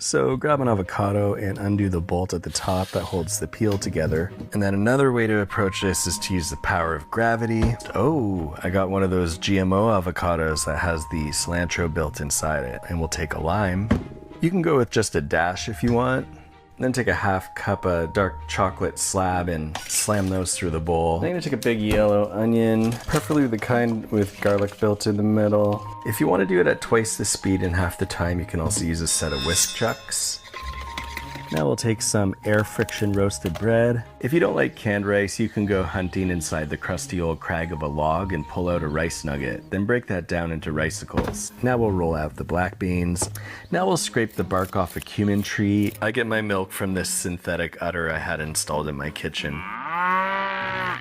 So grab an avocado and undo the bolt at the top that holds the peel together. And then another way to approach this is to use the power of gravity. Oh, I got one of those GMO avocados that has the cilantro built inside it. And we'll take a lime. You can go with just a dash if you want. Then take a half cup of dark chocolate slab and slam those through the bowl. Then I'm gonna take a big yellow onion, preferably the kind with garlic built in the middle. If you want to do it at twice the speed and half the time, you can also use a set of whisk chucks. Now we'll take some air friction roasted bread. If you don't like canned rice, you can go hunting inside the crusty old crag of a log and pull out a rice nugget, then break that down into ricicles. Now we'll roll out the black beans. Now we'll scrape the bark off a cumin tree. I get my milk from this synthetic udder I had installed in my kitchen.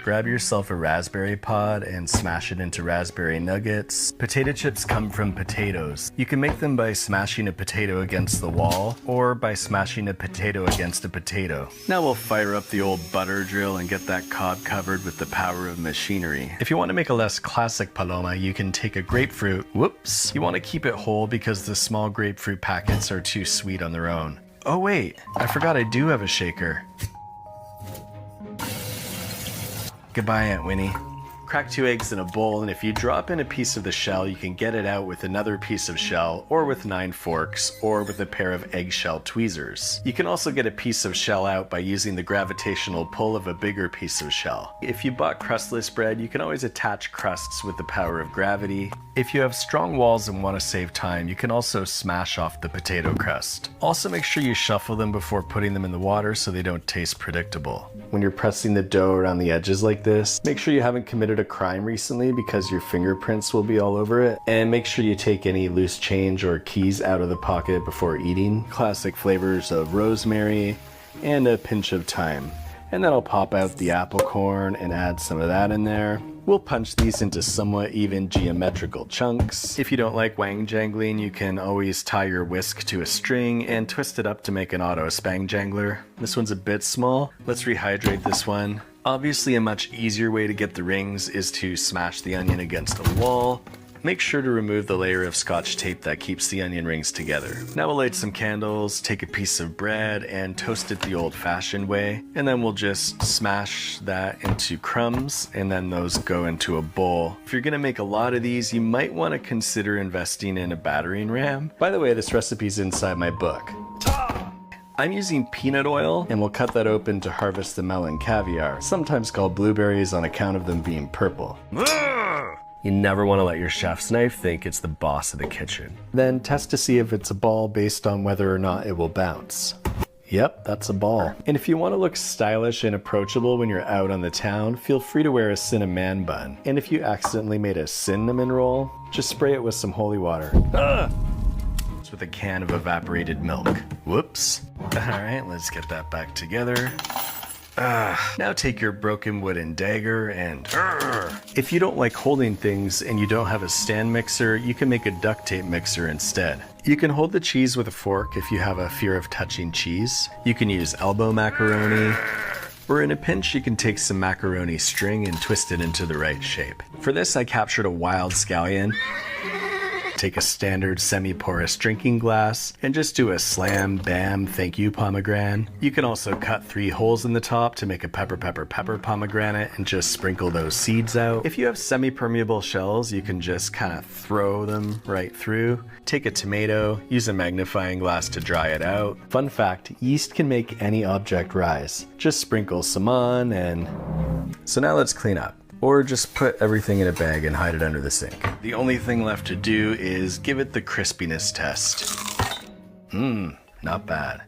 Grab yourself a raspberry pod and smash it into raspberry nuggets. Potato chips come from potatoes. You can make them by smashing a potato against the wall or by smashing a potato against a potato. Now we'll fire up the old butter drill and get that cob covered with the power of machinery. If you want to make a less classic paloma, you can take a grapefruit. Whoops! You want to keep it whole because the small grapefruit packets are too sweet on their own. Oh wait, I forgot I do have a shaker. Goodbye, Aunt Winnie. Crack 2 eggs in a bowl, and if you drop in a piece of the shell, you can get it out with another piece of shell, or with 9 forks, or with a pair of eggshell tweezers. You can also get a piece of shell out by using the gravitational pull of a bigger piece of shell. If you bought crustless bread, you can always attach crusts with the power of gravity. If you have strong walls and want to save time, you can also smash off the potato crust. Also make sure you shuffle them before putting them in the water so they don't taste predictable. When you're pressing the dough around the edges like this, make sure you haven't committed a crime recently because your fingerprints will be all over it. And make sure you take any loose change or keys out of the pocket before eating. Classic flavors of rosemary and a pinch of thyme. And then I'll pop out the apple corn and add some of that in there. We'll punch these into somewhat even geometrical chunks. If you don't like wang jangling, you can always tie your whisk to a string and twist it up to make an auto spang jangler. This one's a bit small. Let's rehydrate this one. Obviously, a much easier way to get the rings is to smash the onion against a wall. Make sure to remove the layer of scotch tape that keeps the onion rings together. Now we'll light some candles, take a piece of bread, and toast it the old-fashioned way. And then we'll just smash that into crumbs, and then those go into a bowl. If you're gonna make a lot of these, you might want to consider investing in a battering ram. By the way, this recipe's inside my book. I'm using peanut oil, and we'll cut that open to harvest the melon caviar, sometimes called blueberries on account of them being purple. You never want to let your chef's knife think it's the boss of the kitchen. Then test to see if it's a ball based on whether or not it will bounce. Yep, that's a ball. And if you want to look stylish and approachable when you're out on the town, feel free to wear a cinnamon bun. And if you accidentally made a cinnamon roll, just spray it with some holy water. It's with a can of evaporated milk. Whoops. Alright, let's get that back together. Now take your broken wooden dagger and if you don't like holding things and you don't have a stand mixer, you can make a duct tape mixer instead. You can hold the cheese with a fork if you have a fear of touching cheese. You can use elbow macaroni, or in a pinch you can take some macaroni string and twist it into the right shape. For this I captured a wild scallion. Take a standard semi-porous drinking glass and just do a slam, bam, thank you pomegranate. You can also cut 3 holes in the top to make a pepper pomegranate and just sprinkle those seeds out. If you have semi-permeable shells, you can just kind of throw them right through. Take a tomato, use a magnifying glass to dry it out. Fun fact, yeast can make any object rise. Just sprinkle some on and... So now let's clean up. Or just put everything in a bag and hide it under the sink. The only thing left to do is give it the crispiness test. Not bad.